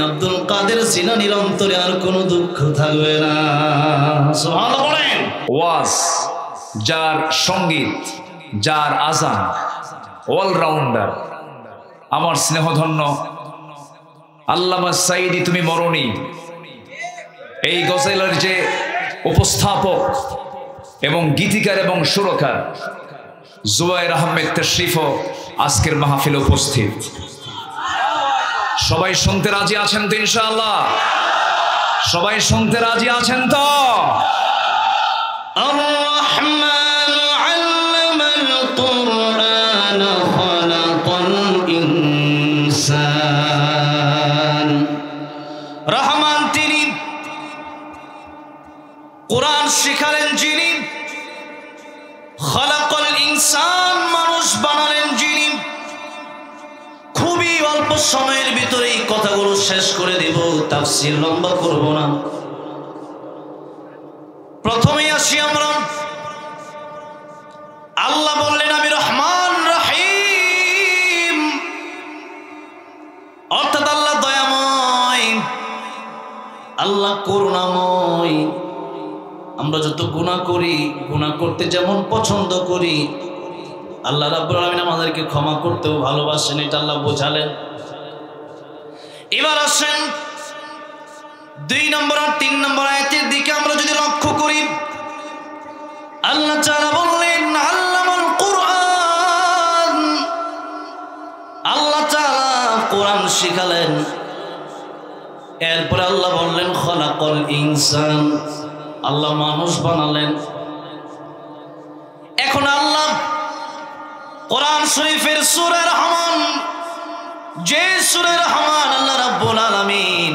আব্দুল কাদের জিলানীর অন্তরে আর কোনো দুঃখ থাকবে না। সুবহানাল্লাহ বলেন। ওয়াজ, যার সঙ্গীত, যার আজান, অলরাউন্ডার, আমার স্নেহধন্য আল্লামা সাঈদী তুমি মরণী, এই গজলের যে উপস্থাপক এবং গীতিকার এবং সুরকার জুবায়ের আহমেদ তাশরিফও আজকের মাহফিলে উপস্থিত। সবাই শুনতে রাজি আছেন তো ইনশাআল্লাহ? সবাই শুনতে রাজি আছেন তো? রহমান তিনি, কোরআন শিখালেন যিনি, খালাকাল ইনসান মানুষ বানালেন যিনি। খুবই অল্প সময়ের ভিতরে এই কথাগুলো শেষ করে দেব, তাফসীর লম্বা করব না। প্রথমেই আসি আমরা, আল্লাহ বললেন আমি রহমান রহিম, অর্থাৎ আল্লাহ দয়াময়, আল্লাহ করুণাময়। আমরা যত গুনাহ করি, গুনাহ করতে যেমন পছন্দ করি, আল্লাহ রাব্বুল আলামিন আমাদেরকে ক্ষমা করতেও ভালোবাসেন, এটা আল্লাহ বোঝালেন। এবার আসেন 2 নম্বর আর 3 নম্বর আয়াতের দিকে আমরা যদি লক্ষ্য করি, আল্লাহ তাআলা বললেন আল্লামাল কুরআন, আল্লাহ তাআলা কোরআন শিখালেন। এরপর আল্লাহ বললেন খালাকাল ইনসান, আল্লাহ মানুষ বানালেন। এখন আল্লাহ কোরআন শরীফের সূরা রহমান, যে সূরা রহমান আল্লাহ রাব্বুল আলামিন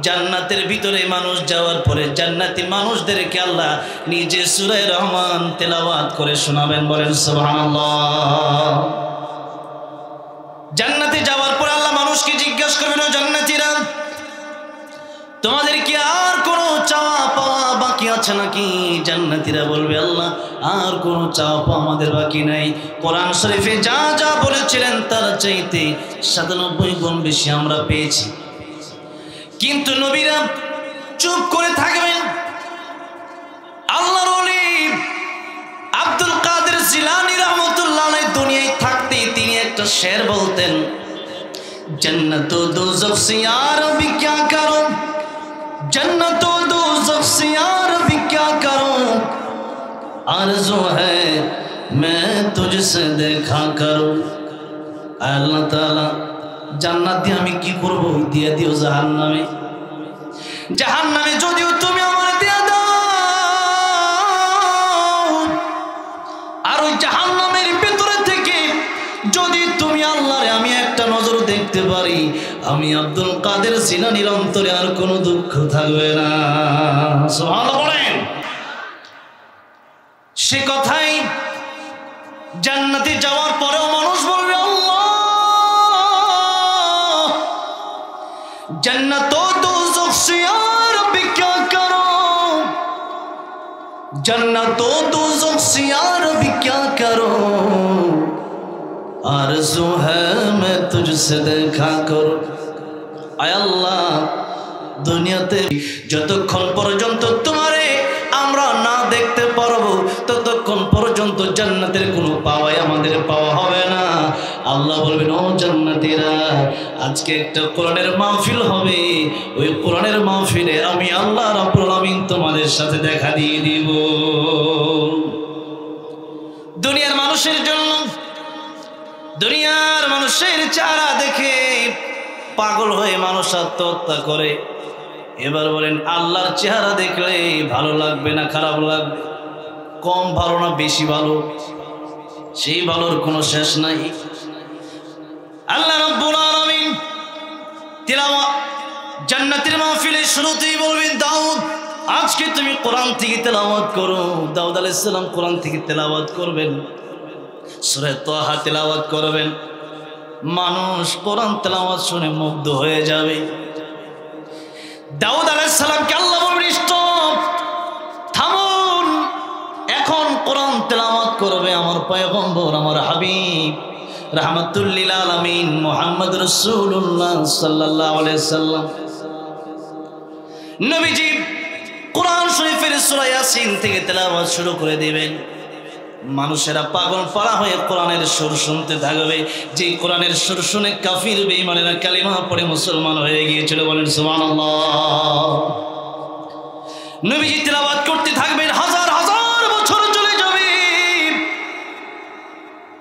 জান্নাতের ভিতরে মানুষ যাওয়ার পরে জান্নাতি মানুষদেরকে আল্লাহ নিজে সূরা রহমান তেলাওয়াত করে শোনাবেন। বলেন সুবহানাল্লাহ। জান্নাতে যাওয়ার পরে আল্লাহ মানুষকে জিজ্ঞাসা করবেন, ও জান্নাতীরা, তোমাদের কি আর কোনো চাওয়া পাওয়া বাকি আছে নাকি? জান্নাতীরা বলবে আল্লাহ আর কোনো চাওয়া পাওয়া আমাদের বাকি নাই। কোরআন শরীফে যা যা বলেছিলেন তার চাইতে 97 গুণ বেশি আমরা পেয়েছি। কিন্তু নবীরা চুপ করে থাকবেন। আল্লাহর ওলি আব্দুল কাদের জিলানী রাহমাতুল্লাহ আলাইহি দুনিয়ায় থাকতে তিনি একটা শের বলতেন, जन्नत दोज़ख से यार भी क्या करूं, जन्नत दोज़ख से यार भी क्या करूं, आरज़ू है मैं तुझसे देखा करूं। अल्लाह ताला জান্নাত দিয়ে আমি কি করব? দিয়ে দিও জাহান্নামে। জাহান্নামে যদিও তুমি আমারে দিয়ে দাও, আর ওই জাহান্নামের ভিতরে থেকে যদি তুমি আল্লাহরে আমি একটা নজর দেখতে পারি, আমি আব্দুল কাদের জিলানীর অন্তরে আর কোনো দুঃখ থাকবে না। সুবহানাল্লাহ বলেন। সে কথাই জান্নাতে যাওয়ার পরেও মানুষ বলবে আল্লাহ जन्नत दोज़ख से यार भी क्या करूं, जन्नत दोज़ख से यार भी क्या करूं, आरज़ू है मैं तुझसे देखा करूं। आय अल्लाह দুনিয়াতে যতক্ষণ পর্যন্ত তোমারে আমরা না দেখতে পারবো ততক্ষণ পর্যন্ত জান্নাতের কোনো পাওয়াই আমাদের পাওয়া হবে না। আল্লাহ বলবেন, ও জান্নাতীরা, আজকে একটা কোরআনের মাহফিল হবে, ওই কোরআনের মাহফিলে আমি আল্লাহ রাব্বুল আলামিন তোমাদের সাথে দেখা দিয়ে দিব। দুনিয়ার মানুষের জন্য, দুনিয়ার মানুষের চেহারা দেখে পাগল হয়ে মানুষ আত্মহত্যা করে। এবার বলেন আল্লাহর চেহারা দেখলে ভালো লাগবে না খারাপ লাগবে? কম ভালো না বেশি ভালো? সেই ভালোর কোনো শেষ নাই। আল্লাহ রাব্বুল আলামিন তিলাওয়াত জান্নাতের মাহফিলে শুরুতেই বলবেন, দাউদ আজকে তুমি কোরআন থেকে তেলাওয়াত করো। দাউদ আলাইহিস সালাম কোরআন থেকে তেলাওয়াত করবেন, সূরা তাহা তেলাওয়াত করবেন। মানুষ কোরআন তেলাওয়াত শুনে মুগ্ধ হয়ে যাবে। দাউদ আলাইহিস সালামকে আল্লাহ বলবেন, স্টপ, থামুন, এখন কোরআন তেলাওয়াত করবে আমার পয়গম্বর, আমার হাবিব রাহমাতুল লিল আলামিন মুহাম্মদ রাসূলুল্লাহ সাল্লাল্লাহু আলাইহি সাল্লাম নবীজি কোরআন শরীফের সূরা ইয়াসিন থেকে তেলাওয়াত শুরু করে দিবেন। মানুষেরা পাগল পাড়া হয়ে কোরআনের সুর শুনতে থাকবে। যে কোরআনের সুর শুনে কাফির বেঈমানেরা কালিমা পড়ে মুসলমান হয়ে গিয়েছিল, বলেন সুবহানাল্লাহ। নবীজি তেলাওয়াত করতে থাকবেন, হাজার হাজার বছর চলে যাবে,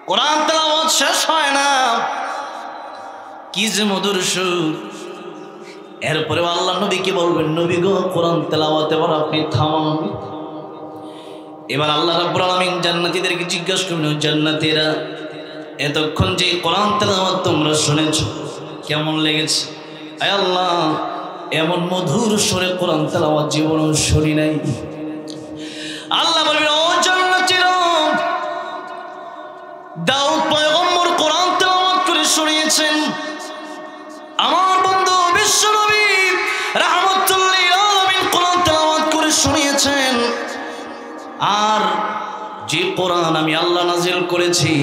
কোরআন তেলাওয়াত শেষ হয় না। কি যে মধুর সুর। এরপরে আল্লাহ নবীকে বলবেন, নবী গো কোরআন তেলাওয়াত এবার আপনি থামান। এবার আল্লাহ রাব্বুল আলামিন জান্নাতীদেরকে জিজ্ঞাসা করবেন, জান্নাতীরা এতক্ষণ যে কোরআন তেলাওয়াত তোমরা শুনেছো কেমন লেগেছে? আয় আল্লাহ, এমন মধুর সুরে কোরআন তেলাওয়াত জীবনে শুনি নাই। আল্লাহ বলবেন, ও জান্নাতীরা, দাউদ পয়গম্বর কোরআন তেলাওয়াত করে শুনিয়েছেন, আমার বন্ধু বিশ্বনবী রাহমাতুল লিল আলামিন কোরআন তেলাওয়াত করে শুনিয়েছেন। আর যে কোরআন আমি আল্লাহ নাজিল করেছি,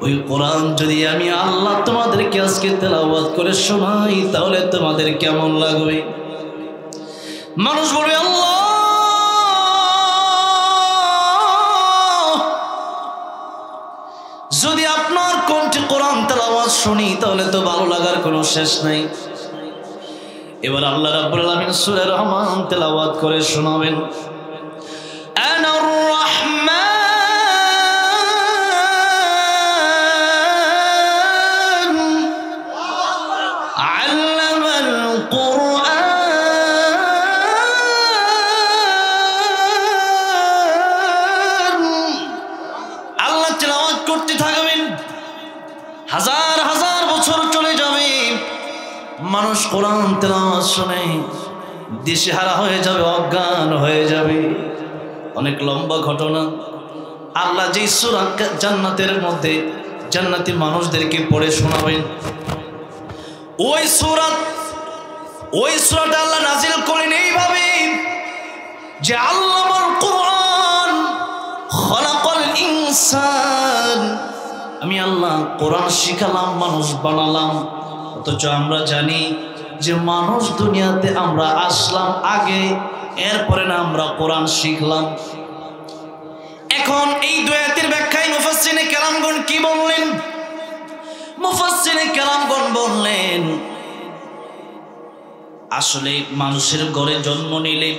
ওই কোরআন যদি আমি আল্লাহ তোমাদেরকে আজকে তেলাওয়াত করে শোনাই, তাহলে তোমাদের কেমন লাগবে? মানুষ বলবে, আল্লাহ যদি আপনার কণ্ঠে কোরআন তেলাওয়াত শুনি তাহলে তো ভালো লাগার কোনো শেষ নাই। এবার আল্লাহ রাব্বুল আলামিন সূরা রহমান তেলাওয়াত করে শোনাবেন, আনার রহমান আল্লামাল কুরআন। আল্লাহ তেলাওয়াত করতে থাকবেন, হাজার হাজার বছর চলে যাবে, মানুষ কোরআন তেলাওয়াত শুনে দিশেহারা হয়ে যাবে, অজ্ঞান হয়ে যাবে। অনেক লম্বা ঘটনা। আল্লাহ যে সূরা জান্নাতের মধ্যে জান্নাতি মানুষদেরকে পড়ে শোনাবেন, ওই সূরাটা আল্লাহ নাজিল করেন এইভাবে যে আল্লামাল কুরআন খলাকাল ইনসান, আমি আল্লাহ কোরআন শিখালাম, মানুষ বানালাম। অথচ আমরা জানি যে মানুষ দুনিয়াতে আমরা আসলাম আগে, এরপরে না আমরা কোরআন শিখলাম। এখন এই দুই আয়াতের ব্যাখ্যায় মুফাসসিরে কেরামগণ কি বললেন? মুফাসসিরে কেরামগণ বললেন, আসলে মানুষের ঘরে জন্ম নিলে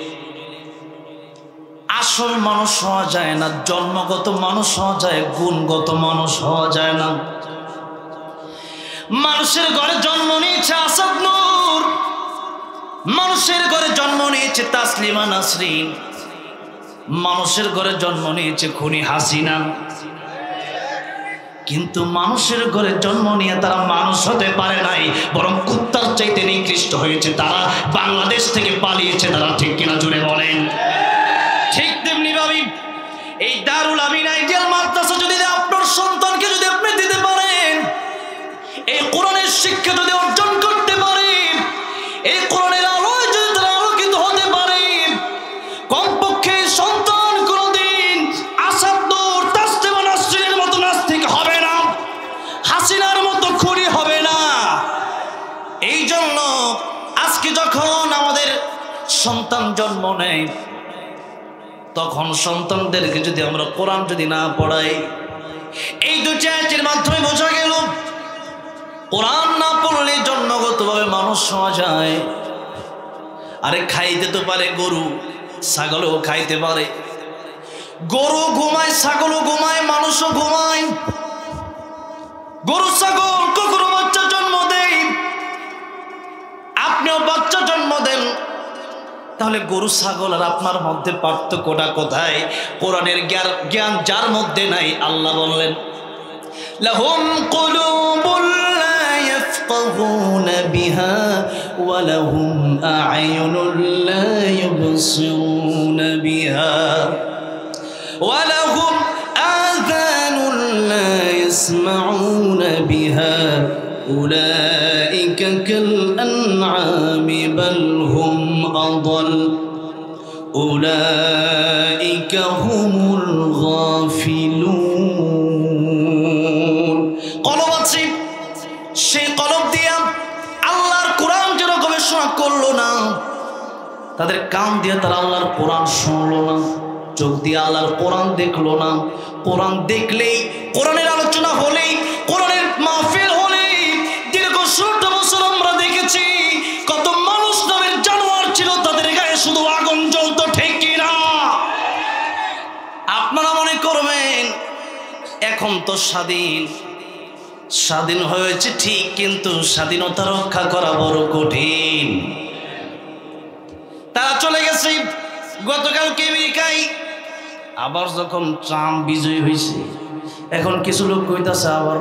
আসল মানুষ হওয়া যায় না, জন্মগত মানুষ হওয়া যায়, গুণগত মানুষ হওয়া যায় না। মানুষের ঘরে জন্ম নিয়েছে আসাদ নূর, মানুষের ঘরে জন্ম নিয়েছে তাসলিমা নাসরিন, মানুষের ঘরে জন্ম নিয়েছে খুনি হাসিনা। কিন্তু মানুষের ঘরে জন্ম নিয়ে তারা মানুষ হতে পারে নাই, বরং কুত্তার চাইতে নিকৃষ্ট হয়েছে। তারা বাংলাদেশ থেকে পালিয়েছে, তারা ঠিক কিনা জুড়ে বলেন? ঠিক তেমনি ভাবি এই দারুল আমিন আইডিয়াল মাদ্রাসা যদি আপনার সন্তানকে যদি আপনি দিতে পারেন, এই কোরআনের শিক্ষা যদি অর্জন করতে পারেন, এই কোরআনের আলোয় যদি তারা আলোকিত হতে পারে, কমপক্ষে সন্তান কোনদিন আসাদ নূর তাসলিমা নাসরিনের মতো নাস্তিক হবে না, হাসিনার মতো খুনি হবে না। এই জন্য আজকে যখন আমাদের সন্তান জন্ম নেয়, তখন সন্তানদেরকে যদি আমরা কোরআন যদি না পড়াই, এই দুটি আয়াতের মাধ্যমে বোঝা গেল কোরআন না পড়লে জন্মগতভাবে মানুষ হওয়া যায়। আরে খাইতে তো পারে গরু, ছাগলও খাইতে পারে। গরু ঘুমায়, ছাগলও ঘুমায়, মানুষও ঘুমায়। গরু ছাগল কখনো বাচ্চা জন্ম দেয়, আপনিও বাচ্চা জন্ম দেন। তাহলে গরু ছাগল আর আপনার মধ্যে পার্থক্যটা কোথায়? কোরআনের জ্ঞান যার মধ্যে নাই, আল্লাহ বললেন লাহুম কুলুবুল লা ইয়াফকাহুনা বিহা ওয়া লাহুম আ'য়ুনুল লা ইউবসিরুনা বিহা ওয়া লাহুম আযানুল লা ইয়াসমাউনা বিহা উলাইকা কাল আন'আমি বাল হুম আদাল উলাইকা হুমুল গাফিলুন। কলম পড়াশোনা করলো না, তাদের কান দিয়ে তারা আল্লাহর কোরআন শুনলো না, চোখ দিয়ে আল্লাহর কোরআন দেখলো না। কোরআন দেখলেই, কোরআনের আলোচনা হলেই, কোরআনের মাহফিল হলেই দীর্ঘ 16 বছর আমরা দেখেছি কত মানুষ নামের জানোয়ার ছিল, তাদের গায়ে শুধু আগুন জ্বলতো, ঠিক কিনা? আপনারা মনে করবেন এখন তো স্বাধীন হয়েছে ঠিক, কিন্তু স্বাধীনতা রক্ষা করা বড় কঠিন। তারা চলে গেছে গতকালকে আমেরিকায়, আবার যখন ট্রাম্প বিজয়ী হয়েছে, এখন কিছু লোক কইতাছে আবার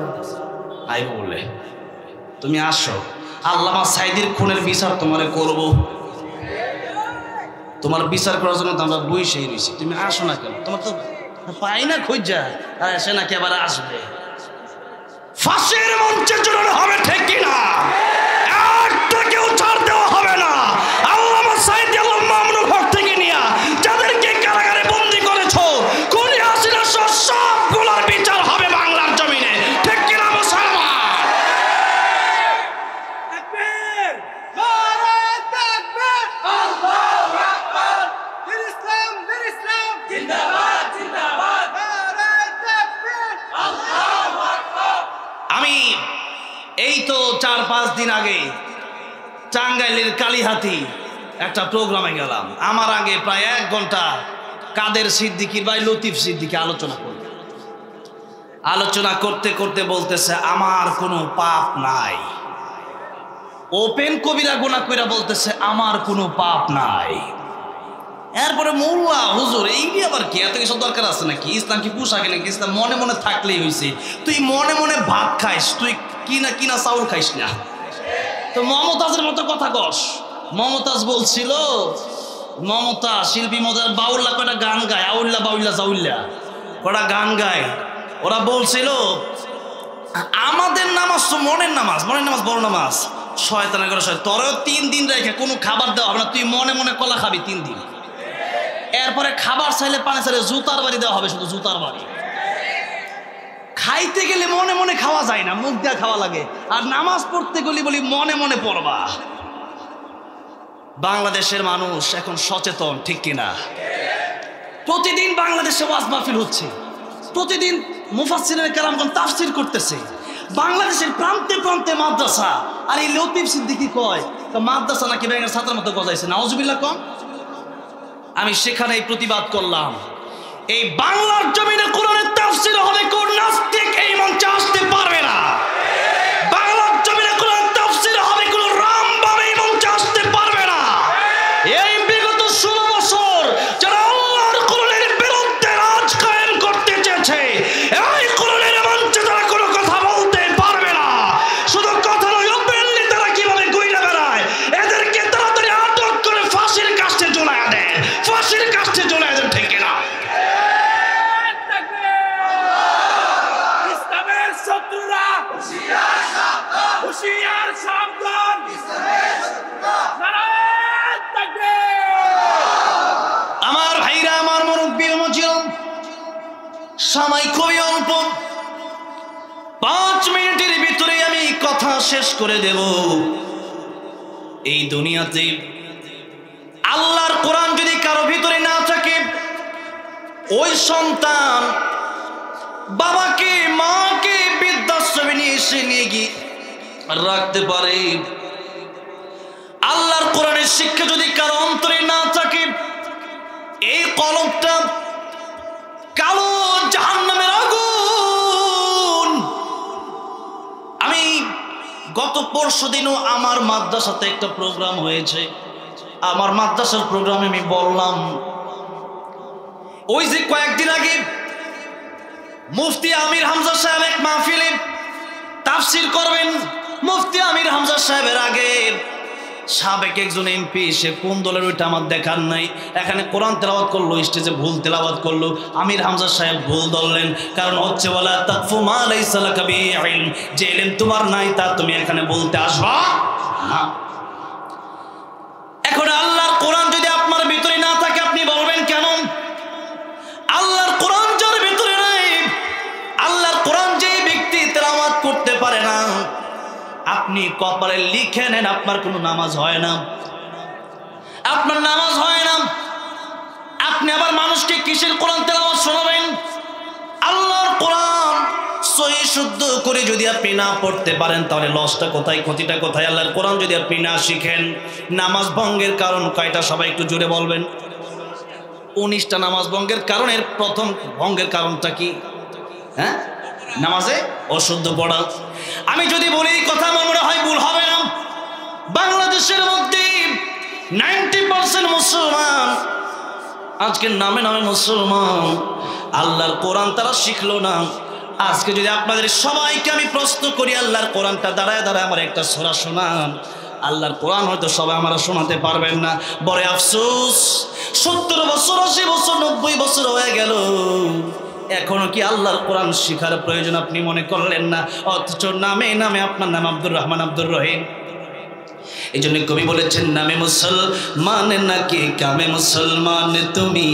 আইব বলে, তুমি আসো, আল্লামা সাইদির খুনের বিচার তোমারে করব, তোমার বিচার করার জন্য তো আমরা বইসেই রয়েছি, তুমি আসো না কেন? তোমার তো পাই না খুঁজা, আর সে নাকি আবার আসবে। ফাঁসির মঞ্চে চড়ানো হবে, ঠিক কিনা? একটা কেউ ছাড় দেওয়া হবে না। আল্লামা সাইদি, আল্লামা মামুনুল হক থেকে নিয়া যাদেরকে কারাগারে বন্দী করেছো, খুনি হাসিনা সহ সবগুলোর বিচার হবে বাংলার জমিনে, ঠিক কিনা মুসলমান? তাকবীর! নারায়ে তাকবীর! আল্লাহু আকবার! বীর ইসলাম জিন্দাবাদ জিন্দাবাদ! নারায়ে তাকবীর! আল্লাহু আকবার! আমি এই তো 4-5 দিন আগে টাঙ্গাইলের কালীহাতি একটা প্রোগ্রামে গেলাম। আমার আগে প্রায় 1 ঘন্টা কাদের সিদ্দিকীর ভাই লতিফ সিদ্দিকী আলোচনা করতে করতে বলতেছে আমার কোনো পাপ নাই। ওপেন কবিরা গুনাহ কইরা বলতেছে আমার কোনো পাপ নাই। এরপরে মোল্লা হুজুর এই আবার কি, এত কিছু দরকার আছে নাকি? ইসলাম কি পোশাকে নাকি? ইসলাম মনে মনে থাকলেই হয়েছে। তুই মনে মনে ভাত খাইস, তুই কিনা চাউল খাইস না। তো মমতাজের মতো কথা কস। মমতাজ বলছিল, মমতা শিল্পী মমতাজ বাউল্লা কয়টা গান গায়, আউল্লা বাউল্লা জাউল্লা কয়টা গান গায়। ওরা বলছিল আমাদের নামাজ তো মনের নামাজ বড় নামাজ, শয়তানের করে তোরও 3 দিন রেখে কোনো খাবার দেওয়া হবে না, তুই মনে মনে কলা খাবি 3 দিন। এরপরে খাবার চাইলে পানি চাইলে জুতার বাড়ি দেওয়া হবে, শুধু জুতার বাড়ি। খাইতে গেলে মনে মনে খাওয়া যায় না, মুখ দিয়ে খাওয়া লাগে। আর নামাজ পড়তে গেলে বলি মনে মনে পড়বা। বাংলাদেশের মানুষ এখন সচেতন, ঠিক কিনা? প্রতিদিন বাংলাদেশে ওয়াজ মাহফিল হচ্ছে, প্রতিদিন মুফাসসিরিনে কেরামগণ তাফসীর করতেছে, বাংলাদেশের প্রান্তে প্রান্তে মাদ্রাসা। আর এই লতিফ সিদ্দিকী কয় মাদ্রাসা নাকি ব্যাঙের ছাতার মতো গজাইছে, নাউজুবিল্লাহ কম। আমি সেখানেই প্রতিবাদ করলাম, এই বাংলার জমিনে কোরআনের তাফসীর হবে, কোন নাস্তিক এই মঞ্চে আসতে পারবে না। বাংলার জমিনে কোরআনের তাফসীর হবে, কোন রামবাম এই মঞ্চে আসতে পারবে না। এই বিগত 16 বছর যারা আল্লাহর কোরআনের বিরুদ্ধে রাজ কায়েম করতে চেয়েছে, এই কোরআনের মঞ্চে তারা কোনো কথা বলতে পারবে না। শুধু কথা নয়, ওপেনলি তারা কিভাবে ঘুরে বেড়ায়, এদেরকে তাড়াতাড়ি আটক করে ফাঁসির কাস্টে ঝুলাইয়া দেয়, ফাঁসির কাস্টে ঝুলাইয়া দেন, ঠিক কিনা? ইসলামের শত্রুরা হুঁশিয়ার সাবধান! নারায়ে তাকবীর! আমার ভাইরা, আমার মুরব্বী মজিলম, সময় খুবই অল্প, 5 মিনিটের ভিতরে আমি কথা শেষ করে দেব। এই দুনিয়াতে আল্লাহর কোরআন যদি কারো ভিতরে না থাকে, ওই সন্তান বাবাকে মাকে বৃদ্ধাশ্রমে নিয়ে এসে নিয়ে গিয়ে রাখতে পারে। আল্লাহর কোরআনের শিক্ষা যদি কারো অন্তরে না থাকে, এই কলমটা কালো জাহান্নামের আগুন। আমি গত পরশুদিনও আমার মাদ্রাসাতে একটা প্রোগ্রাম হয়েছে, আমার মাদ্রাসার প্রোগ্রামে আমি বললাম, ওই যে কয়েকদিন আগে মুফতি আমির হামজা সাহেব এক মাহফিলে তাফসীর করবেন, মুফতি আমির হামজা সাহেবের আগে সাবেক একজন এমপি, সে কোন দলের ওইটা আমার দেখার নাই, এখানে কোরআন তেলাওয়াত করলো, স্টেজে ভুল তেলাওয়াত করলো। আমির হামজা সাহেব ভুল ধরলেন, কারণ হচ্ছে ওয়ালা তাকফু মা লাইসা লাকা বিহি ইলম, যে ইলম তোমার নাই তা তুমি এখানে বলতে আসবা না। এখন আল্লাহর কোরআন যদি আপনার ভিতরে না থাকে, আপনি বলবেন কেন? আল্লাহর কোরআন যার ভিতরে নাই, আল্লাহর কোরআন যে ব্যক্তি তেলাওয়াত করতে পারে না, আপনি আপনি কপালে লিখে নেন আপনার কোনো নামাজ হয় না, আপনার নামাজ হয় না। আপনি আবার মানুষকে কিসের কোরআন তেলাওয়াত শোনাবেন? আল্লাহর কোরআন সহি শুদ্ধ করে যদি আপনি না পড়তে পারেন তাহলে লসটা কোথায়, ক্ষতিটা কোথায়? আল্লাহর কোরআন যদি আপনি না শিখেন, নামাজ ভঙ্গের কারণ কয়টা সবাই একটু জোরে বলবেন? 19টা নামাজ ভঙ্গের কারণের প্রথম ভঙ্গের কারণটা কি? হ্যাঁ, নামাজে অশুদ্ধ পড়া। আমি যদি বলি এই কথা আমার মনে হয় ভুল হবে না। বাংলাদেশের মধ্যে 90% মুসলমান আজকে নামে নামে মুসলমান, আল্লাহর কোরআন তারা শিখলো না। আজকে যদি আপনাদের সবাইকে আমি প্রশ্ন করি আল্লাহর কোরআনটা দাঁড়ায় দাঁড়ায় আমার একটা সূরা শোনান, আল্লাহর কোরআন হয়তো সবাই আমরা শোনাতে পারবেন না। বড় আফসোস, 70 বছর 80 বছর 90 বছর হয়ে গেল, এখনো কি আল্লাহর কোরআন শিখার প্রয়োজন আপনি মনে করলেন না? অথচ নামে নামে আপনার নাম আব্দুর রহমান, আব্দুর রহিম। এই জন্য কবি বলেছেন, নামে মুসলমান নাকি কামে মুসলমান তুমি,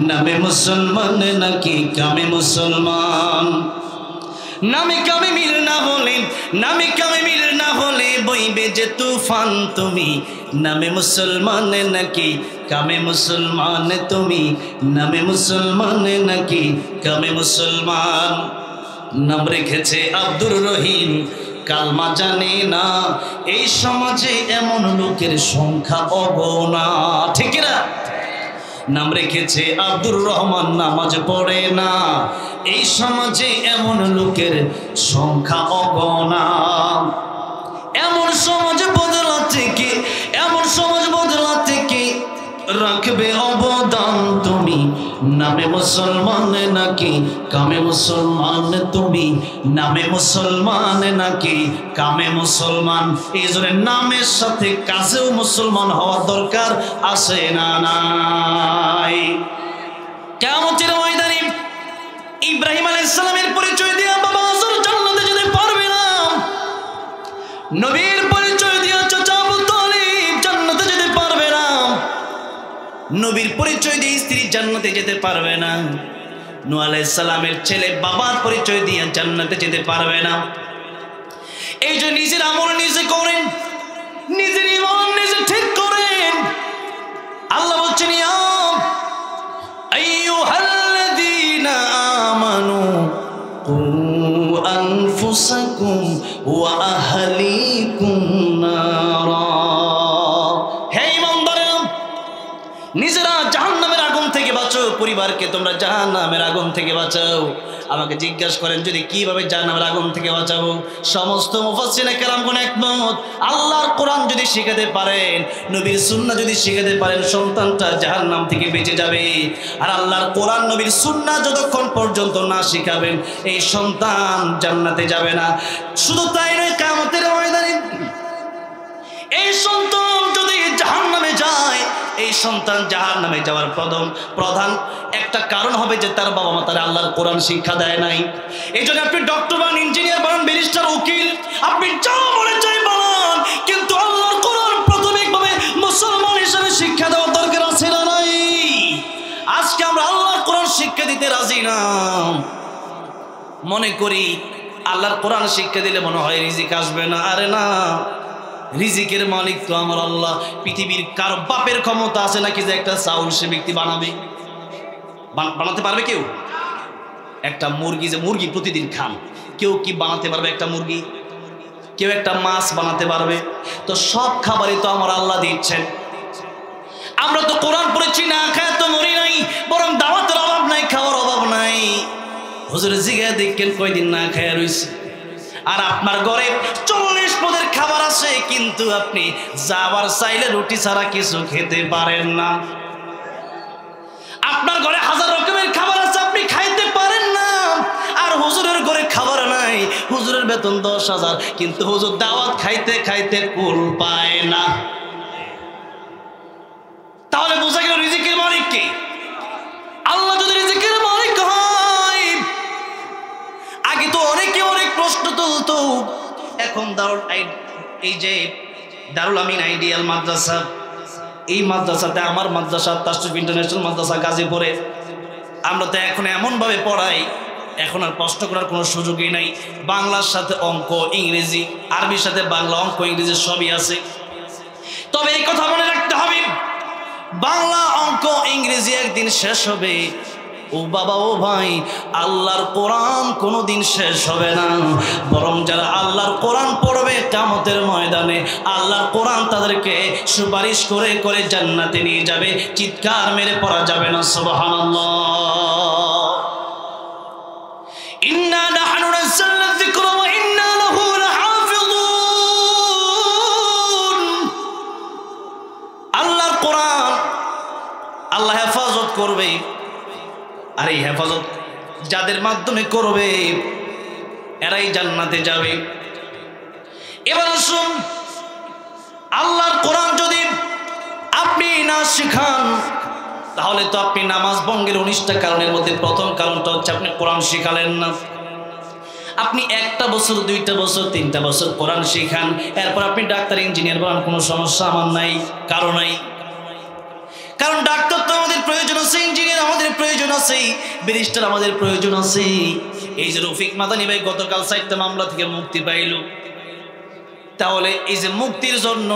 নামে মুসলমান নাকি কামে মুসলমান। নামে কামে মিল না হলে, নামে কামে মিল না হলে বইবে যে তুফান তুমি, নামে মুসলমান নাকি কামে মুসলমান তুমি, নামে মুসলমান নাকি কামে মুসলমান। নাম রেখেছে আব্দুর রহিম, কালমা জানে না, এই সমাজে এমন লোকের সংখ্যা অগণনা, ঠিক না? নাম রেখেছে আব্দুর রহমান, নামাজ পড়ে না, এই সমাজে এমন লোকের সংখ্যা অগণনা। এমন সমাজ বদলাতে কে, এমন সমাজ বদলাতে কে রাখবে অবদান তুমি, নামে মুসলমান নাকি কামে মুসলমান তুমি, নামে মুসলমান নাকি কামে মুসলমান। এই জন্য নামের সাথে কাজেও মুসলমান হওয়ার দরকার আছে না নাই? কিয়ামতের ময়দানে ইব্রাহিম আলাইহিস সালামের পরিচয় দিয়ে বাবা আজর জান্নাতে যেতে পারবে না, নবীর পরিচয় দিয়ে চাচা আবু তালিব জান্নাতে যেতে পারবে না, নবীর পরিচয় দিয়ে স্ত্রী জান্নাতে যেতে পারবে না, নূহ আলাইহিস সালামের ছেলে বাবার পরিচয় দিয়ে জান্নাতে যেতে পারবে না। এই যে নিজের আমল নিজে করেন, নিজের ঈমান নিজে ঠিক করেন। আল্লাহ বলছেন, ইয়া আইয়ুহাল্লাযীনা আমানু কু আনফুসাকুম ওয়া আহলিকুম নারা। হে ঈমানদারেরা, নিজেরা জাহান্নামের আগুন থেকে বাঁচাও, পরিবারকে তোমরা জাহান্নামের আগুন থেকে বাঁচাও। আমাকে জিজ্ঞাসা করেন যদি কিভাবে জাহান্নামের আগুন থেকে বাঁচাবো, সমস্ত মুফাসসিরে কেরামগণ একমত, আল্লাহর কোরআন যদি শিখাতে পারেন, নবীর সুন্নাহ যদি শিখাতে পারেন, সন্তানটা জাহান্নাম থেকে বেঁচে যাবে। আর আল্লাহর কোরআন নবীর সুন্নাহ যতক্ষণ পর্যন্ত না শিখাবেন, এই সন্তান জান্নাতে যাবে না। শুধু তাই নয়, কিয়ামতের ময়দানে এই সন্তান যদি জাহান্নামে যায়, এই সন্তান জাহান্নামে যাওয়ার প্রধান একটা কারণ হবে যে তার বাবা মা তার আল্লাহর কোরআন শিক্ষা দেয় নাই। এই জন্য আপনি ডক্টর বান, ইঞ্জিনিয়ার বান, ব্যারিস্টার, উকিল, আপনি যা মনে চাই বানান, কিন্তু আল্লাহর কোরআন প্রাথমিকভাবে মুসলমান হিসেবে শিক্ষা দেওয়ার দরকার আছে না নাই? আজকে আমরা আল্লাহর কোরআন শিক্ষা দিতে রাজি না। মনে করি আল্লাহর কোরআন শিক্ষা দিলে মনে হয় রিজিক আসবে না। আরে না, রিজিকের মালিক তো আমার আল্লাহ। পৃথিবীর কারো বাপের ক্ষমতা আছে নাকি যে একটা চাউল সে ব্যক্তি বানাবে? বানাতে পারবে কেউ? একটা মুরগি, যে মুরগি প্রতিদিন খান, কেউ কি বানাতে পারবে একটা মুরগি? কেউ একটা মাছ বানাতে পারবে? তো সব খাবারই তো আমার আল্লাহ দিচ্ছেন। আমরা তো কোরআন পড়েছি, না খায় তো মরি নাই, বরং দাওয়াতের অভাব নাই, খাওয়ার অভাব নাই। হুজুরে জিজ্ঞাসা দেখেন কয়দিন না খায় রয়েছে, আর আপনার ঘরে 40 পদের খাবার আছে, কিন্তু আপনি যাবার চাইলে রুটি ছাড়া কিছু খেতে পারেন না। আপনার ঘরে 1000 রকমের খাবার আছে, আপনি খাইতে পারেন না। আর হুজুরের ঘরে খাবার নাই, হুজুরের বেতন 10,000, কিন্তু হুজুর দাওয়াত খাইতে খাইতে কুল পায় না। তাহলে বোঝা গেল রিজিকের মালিক কে? আল্লাহ যদি রিজিকের মালিক হয়, আগে তো অনেকে অনেক প্রশ্ন তুলতো। এখন এই যে দারুল আমিন আইডিয়াল মাদ্রাসা, এই মাদ্রাসাতে আমার মাদ্রাসা তাশরিফ ইন্টারন্যাশনাল মাদ্রাসা গাজীপুরে, আমরা তো এখন এমনভাবে পড়াই এখন আর কষ্ট করার কোনো সুযোগই নাই। বাংলার সাথে অঙ্ক, ইংরেজি, আরবির সাথে বাংলা, অঙ্ক, ইংরেজি সবই আছে। তবে এই কথা মনে রাখতে হবে, বাংলা, অঙ্ক, ইংরেজি একদিন শেষ হবে। ও বাবা, ও ভাই, আল্লাহর কোরআন কোনোদিন শেষ হবে না। বরং যারা আল্লাহর কোরআন পড়বে কিয়ামতের ময়দানে আল্লাহর কোরআন তাদেরকে সুপারিশ করে করে জান্নাতে নিয়ে যাবে। চিৎকার মেরে পড়া যাবে না সুবহানাল্লাহ। ইন্না নাহনু নাযালনা যিকরা ওয়া ইন্না লাহু লাহাফিযুন। আল্লাহর কোরআন আল্লাহ হেফাজত করবে, আর এই হেফাজত যাদের মাধ্যমে করবে এরাই জান্নাতে যাবে। এবার আসুন, আল্লাহর কোরআন যদি আপনি না শিখান তাহলে তো আপনি নামাজ ভঙ্গের 19টা কারণের মধ্যে প্রথম কারণটা হচ্ছে আপনি কোরআন শিখালেন না। আপনি 1টা বছর, 2টা বছর, 3টা বছর কোরআন শিখান, এরপর আপনি ডাক্তার, ইঞ্জিনিয়ার বানান, কোনো সমস্যা আমার নাই, কারো নাই। কারণ ডাক্তার তো আমাদের প্রয়োজন আছে, ইঞ্জিনিয়ার আমাদের প্রয়োজন আছে, ব্যারিস্টার আমাদের প্রয়োজন আছে। এই যে রফিক মাদানী ভাই গতকাল 4টা মামলা থেকে মুক্তি পাইল, তাহলে এই যে মুক্তির জন্য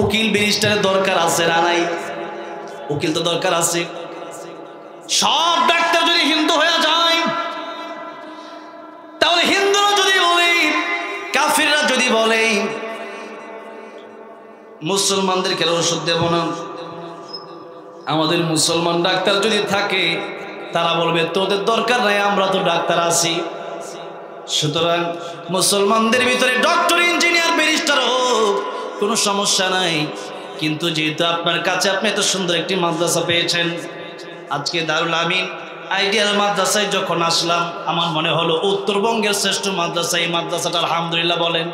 উকিল, ব্যারিস্টারের দরকার আছে না নাই? উকিল তো দরকার আছে। সব ডাক্তার যদি হিন্দু হয়ে যায় তাহলে হিন্দুরা যদি বলে, কাফিররা যদি বলে মুসলমানদেরকে ওষুধ দেব না, আমাদের মুসলমান ডাক্তার যদি থাকে তারা বলবে তোদের দরকার নাই, আমরা তো ডাক্তার আছি। সুতরাং মুসলমানদের ভিতরে ডক্টর, ইঞ্জিনিয়ার, ব্যারিস্টার হোক, কোনো সমস্যা নাই। কিন্তু যেহেতু আপনার কাছে আপনি এত সুন্দর একটি মাদ্রাসা পেয়েছেন, আজকে দারুল আমিন আইডিয়াল মাদ্রাসায় যখন আসলাম আমার মনে হলো উত্তরবঙ্গের শ্রেষ্ঠ মাদ্রাসা এই মাদ্রাসাটা। আলহামদুলিল্লাহ বলেন।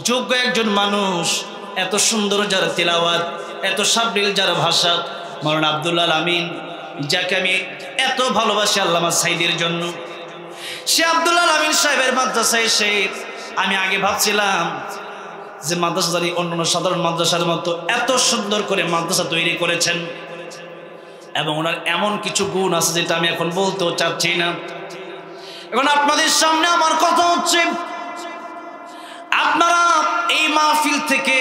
যোগ্য একজন মানুষ, এত সুন্দর যার তিলাওয়াত, এত সাবলীল যার ভাষা, মাওলানা আব্দুল আমিন, যাকে আমি এত ভালোবাসি আল্লামা সাইদের জন্য, সে আব্দুল আমিন সাহেবের মাদ্রাসায় এসে আমি আগে ভাবছিলাম যে মাদ্রাসা জানি অন্যান্য সাধারণ মাদ্রাসার মতো এত সুন্দর করে মাদ্রাসা তৈরি করেছেন, এবং ওনার এমন কিছু গুণ আছে যেটা আমি এখন বলতেও চাচ্ছি না। এখন আপনাদের সামনে আমার কথা হচ্ছে, আপনারা এই মাহফিল থেকে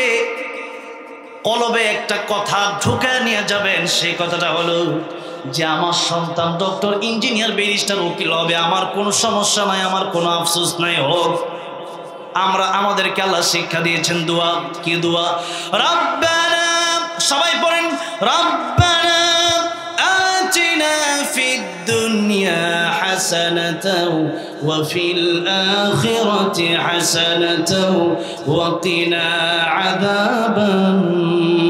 কলবে একটা কথা ঢুকে নিয়ে যাবেন। সেই কথাটা হলো যে আমার সন্তান ডক্টর, ইঞ্জিনিয়ার, ব্যারিস্টার, উকিল হবে, আমার কোনো সমস্যা নাই, আমার কোনো আফসোস নাই। হোক। আমরা আমাদেরকে আল্লাহ শিক্ষা দিয়েছেন দোয়া। কি দোয়া? রাব্বানা, সবাই পড়েন, রাব্বানা আতিনা ফিদ দুনিয়া হাসানাতাও ওয়া ফিল আখিরাতি হাসানাতাও ওয়া কিনা আযাবান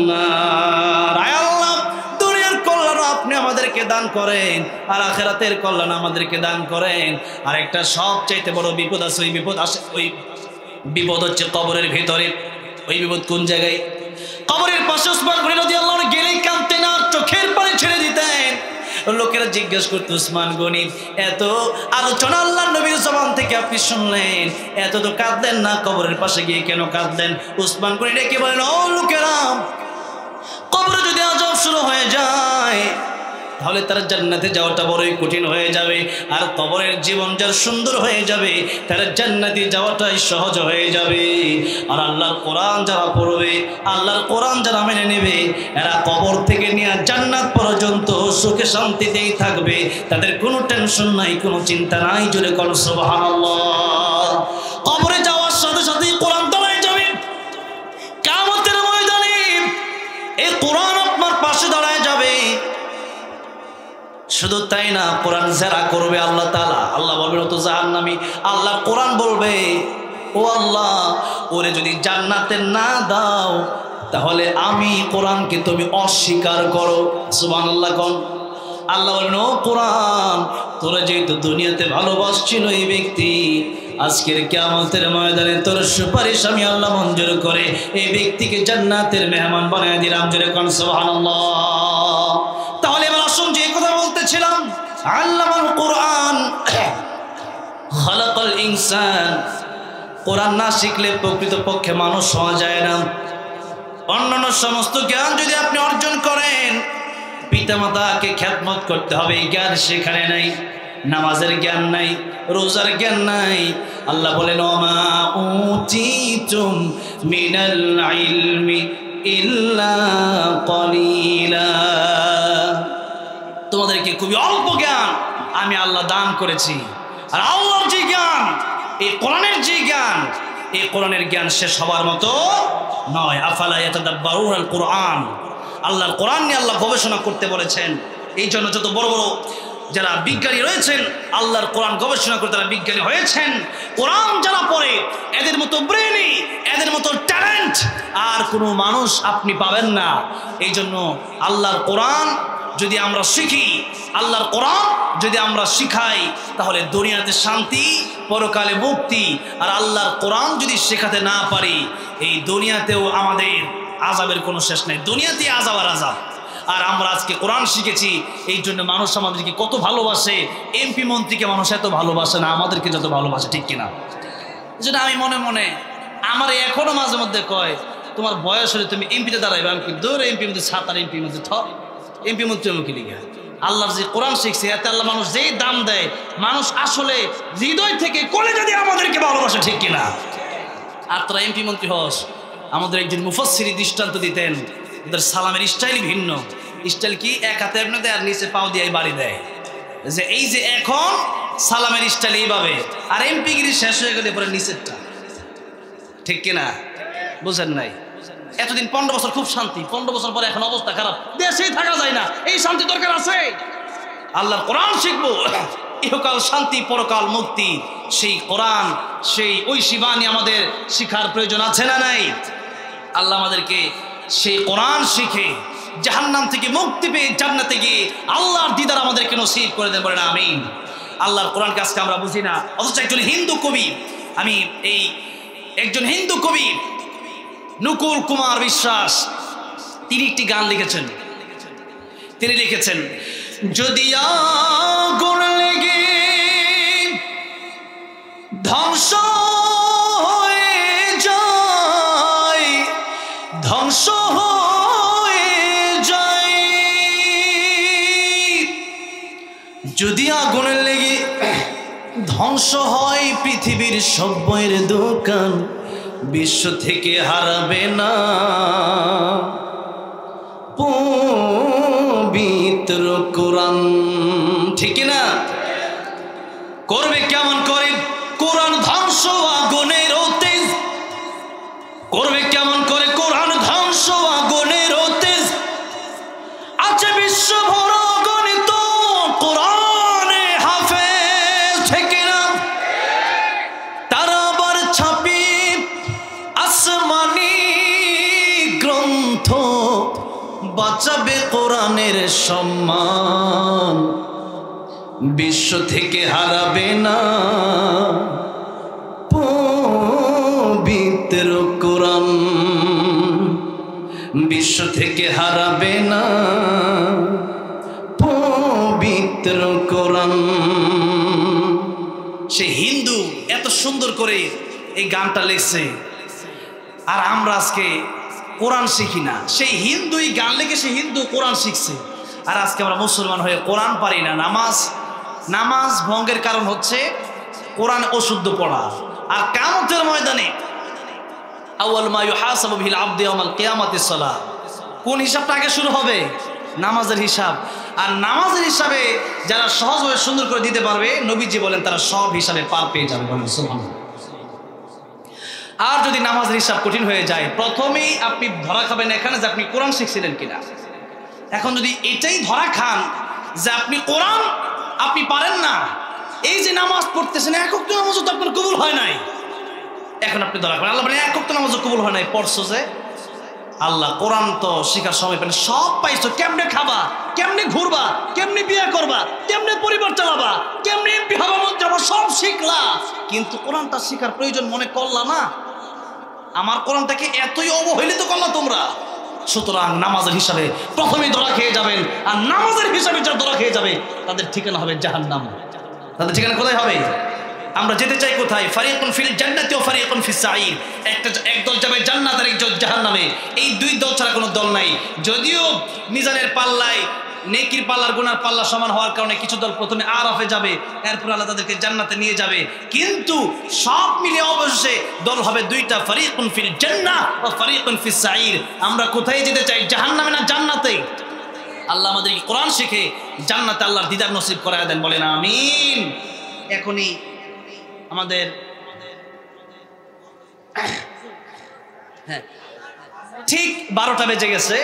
নার। আয় আল্লাহ, দুনিয়ার কল্যাণ আপনি আমাদেরকে দান করেন, আর আখিরাতের কল্যাণ আমাদেরকে দান করেন। আর একটা সবচাইতে বড় বিপদ আছে, ওই বিপদ আসে, ওই বিপদ হচ্ছে কবরের ভিতরে। ওই বিপদ কোন জায়গায়? কবরের পাশে উসমান গনি রাদিয়াল্লাহু আনহু গেলেই কাঁদতেন আর চোখের পানি ছেড়ে দিতেন। লোকেরা জিজ্ঞেস করতো, উসমান গনি এত আলোচনা আল্লাহর নবীর জবান থেকে আপনি শুনলেন, এত তো কাঁদলেন না, কবরের পাশে গিয়ে কেন কাঁদলেন? উসমান গনি ডেকে বলেন, ও লোকেরা, কবরে যদি আযাব শুরু হয়ে যায় তাহলে তার জান্নাতে যাওয়াটা বড়ই কঠিন হয়ে যাবে, আর কবরের জীবন যার সুন্দর হয়ে যাবে তার জান্নাতে যাওয়াটাই সহজ হয়ে যাবে। আর আল্লাহর কোরআন যারা পড়বে, আল্লাহর কোরআন যারা মেনে নেবে, এরা কবর থেকে নিয়ে জান্নাত পর্যন্ত সুখে শান্তিতেই থাকবে, তাদের কোনো টেনশন নাই, কোনো চিন্তা নাই। জোরে কোন সুবহানাল্লাহ। কবরে যাওয়ার সাথে সাথে কোরআন দাঁড়ায় যাবে, কিয়ামতের ময়দানে এই কোরআন আপনার পাশে দাঁড়ায় যাবে। শুধু তাই না, কোরআন যারা করবে আল্লাহ তাআলা, আল্লাহ বলবেন ও তো জাহান্নামী, আল্লাহ কোরআন বলবে, ও আল্লাহ, ওরে যদি জান্নাতে না দাও তাহলে আমি কোরআনকে তুমি অস্বীকার করো। সুবহানাল্লাহ কোন। আল্লাহ বলবেন, ও কোরআন, তোরা যেহেতু দুনিয়াতে ভালোবাসছিল এই ব্যক্তি, আজকের কিয়ামতের ময়দানে তোর সুপারিশ আমি আল্লাহ মঞ্জুর করে এই ব্যক্তিকে জান্নাতের মেহমান বানিয়ে দিলাম। জোরে কোন সুবহানাল্লাহ। তাহলে এবার আসুন, যে কথা বলতেছিলাম, আল্লামাল কোরআন খালাকাল ইনসান, কোরআন না শিখলে প্রকৃতপক্ষে মানুষ হওয়া যায় না। অন্যান্য সমস্ত জ্ঞান যদি আপনি অর্জন করেন, পিতামাতাকে খ্যাতমত করতে হবে, এই জ্ঞান সেখানে নাই। নামাজের জ্ঞান নাই, রোজার জ্ঞান নাই। আল্লাহ বলেন ওমা উতিতুম মিনাল ইলমি ইল্লা কলিলা, তোমাদেরকে খুবই অল্প জ্ঞান আমি আল্লাহ দান করেছি। আর আল্লাহর যে জ্ঞান, এই কোরআনের যে জ্ঞান, এই কোরআনের জ্ঞান শেষ হওয়ার মতো নয়। আফালা ইয়াতাদাব্বারুনাল কোরআন, আল্লাহর কোরআন নিয়ে আল্লাহ গবেষণা করতে বলেছেন। এই জন্য যত বড় বড় যারা বিজ্ঞানী রয়েছেন আল্লাহর কোরআন গবেষণা করে তারা বিজ্ঞানী হয়েছেন। কোরআন যারা পড়ে এদের মতো ব্রেনি, এদের মতো ট্যালেন্ট আর কোনো মানুষ আপনি পাবেন না। এই জন্য আল্লাহর কোরআন যদি আমরা শিখি, আল্লাহর কোরআন যদি আমরা শিখাই, তাহলে দুনিয়াতে শান্তি, পরকালে মুক্তি। আর আল্লাহর কোরআন যদি শেখাতে না পারি, এই দুনিয়াতেও আমাদের আযাবের কোনো শেষ নেই। দুনিয়াতে আযাব আর আযাব। আর আমরা আজকে কোরআন শিখেছি, এই জন্য মানুষ আমাদেরকে কত ভালোবাসে। এমপি মন্ত্রীকে মানুষ এত ভালোবাসে না আমাদেরকে যত ভালোবাসে, ঠিক কিনা? যেটা আমি মনে মনে আমার এখনো মাঝে মধ্যে কয়, তোমার বয়স হলে তুমি এমপিতে দাঁড়াইবে। আমি দৌড় এমপি মধ্যে ছাত আর এমপি মধ্যে এমপি মন্ত্রী মুখে লিখে। আল্লাহর যে কোরআন শিখছে এতে আল্লাহ মানুষ যেই দাম দেয়, মানুষ আসলে হৃদয় থেকে কলেজা দিয়ে আমাদেরকে ভালোবাসে, ঠিক কিনা? আর তোরা এমপি মন্ত্রী হস। আমাদের একজন মুফাসসির দৃষ্টান্ত দিতেন, ওদের সালামের স্টাইলই ভিন্ন। স্টাইল কি? এক হাতে এমনি দেয় আর নিচে পাও দিয়ে বাড়ি দেয়। যে এই যে এখন সালামের স্টাইল এইভাবে, আর এমপিগিরি শেষ হয়ে গেলে পরে নিচেরটা, ঠিক কিনা? বুঝেন নাই? এতদিন 15 বছর খুব শান্তি, 15 বছর পরে এখন অবস্থা খারাপ, দেশেই থাকা যায় না। এই শান্তি দরকার আছে। আল্লাহর কোরআন শিখবো, ইহকাল শান্তি পরকাল মুক্তি। সেই কোরআন, সেই ঐশী বাণী আমাদের শিখার প্রয়োজন আছে না নাই? আল্লাহ আমাদেরকে সেই কোরআন শিখে জাহান্নাম থেকে মুক্তি পেয়ে জান্নাতে গিয়ে আল্লাহর দিদার আমাদেরকে নসিব করে দেন, বলেন আমিন। আল্লাহর কোরআনকে আজকে আমরা বুঝি না, অথচ একজন হিন্দু কবি, আমি এই একজন হিন্দু কবি নকুল কুমার বিশ্বাস, তিনি একটি গান লিখেছেন। তিনি লিখেছেন, যদি আগুন লেগে ধ্বংস হয়ে যায়, ধ্বংস হয়ে যায়, যদি আগুন লেগে ধ্বংস হয় পৃথিবীর সব বইয়ের দোকান, বিশ্ব থেকে হারাবে না পবিত্র কোরআন, ঠিক না? করবে কেমন করে কোরআন ধ্বংস আগুনের তেজ, করবে কেমন করে কোরআন ধ্বংস আগুনের তেজ, আছে বিশ্ব ভর গণিত কোরআনে হাফেজ, ঠিক না? তারা আবার ছাপি আসমানি গ্রন্থ, বাঁচাবে কোরআনের সম্মান, বিশ্ব থেকে হারাবে না পবিত্র কোরআন, বিশ্ব থেকে হারাবে না পবিত্র কোরআন। সে হিন্দু এত সুন্দর করে এই গানটা লিখছে, আর আমরা আজকে কোরআন শিখি না। সেই হিন্দুই গান লিখে, সে হিন্দু কোরআন শিখছে, আর আজকে আমরা মুসলমান হয়ে কোরআন পারি না। নামাজ ভঙ্গের কারণ হচ্ছে কোরআন অশুদ্ধ পড়া। আর কিয়ামতের ময়দানে আউয়াল মা ইউহাসাবু বিল আবদি ইয়াওমাল কিয়ামাতিস সালাহ, কোন হিসাবটা আগে শুরু হবে? নামাজের হিসাব। আর নামাজের হিসাবে যারা সহজভাবে সুন্দর করে দিতে পারবে, নবীজি বলেন তারা সব হিসাবে পার পেয়ে যাবে, বলেন সুবহানাল্লাহ। আর যদি নামাজের হিসাব কঠিন হয়ে যায়, প্রথমেই আপনি ধরা খাবেন এখানে যে আপনি কোরআন শিখছিলেন কিনা। এখন যদি এটাই ধরা খান যে আপনি কোরআন আপনি পারেন না, এই যে নামাজ পড়তেছেন এক ওয়াক্ত নামাজও তো আপনার কবুল হয় নাই, এখন আপনি ধরা খাবেন। আল্লাহ বলেন এক ওয়াক্ত নামাজও কবুল হয় নাই, পড়ছো যে। আল্লাহ কোরআন তো শেখার সময় পেলেন, সব পাইছো, কেমনে খাবা, কেমনে ঘুরবা, কেমনে বিয়ে করবা, কেমনে পরিবার চালাবা, কেমনে এমপি হবা, মন্ত্রী হবা, সব শিখলা, কিন্তু কোরআনটা শেখার প্রয়োজন মনে করলা না। আমার কোরআনটাকে এতই অবহেলিত করলা তোমরা। সুতরাং নামাজের হিসাবে প্রথমেই ধরা খেয়ে যাবেন, আর নামাজের হিসাবে যারা ধরা খেয়ে যাবে তাদের ঠিকানা হবে জাহান্নাম। তাদের ঠিকানা কোথায় হবে? আমরা যেতে চাই কোথায়? ফারিকুন ফিল জান্নাতি ওয়া ফারিকুন ফিস সাঈর। একদল যাবে জান্নাত আর একদল জাহান্নামে। এই দুই দল ছাড়া কোনো দল নাই। যদিও মিজানের পাল্লায় নেকির পাল্লার গুনার পাল্লা সমান হওয়ার কারণে কিছু দল প্রথমে আরাফে যাবে, এরপর আল্লাহ তাদেরকে জান্নাতে নিয়ে যাবে। কিন্তু সব মিলে অবশেষে দল হবে দুইটা, ফারিকুন ফিল জান্নাহ ওয়া ফারিকুন ফিস সাঈর। আমরা কোথায় যেতে চাই, জাহান্নামে না জান্নাতে? আল্লাহ আমাদেরকে কোরআন শিখে জান্নাতে আল্লাহর দিদার নসিব করায় দেন, বলেন আমিন। এখনই আমাদের ঠিক 12টা বেজে গেছে।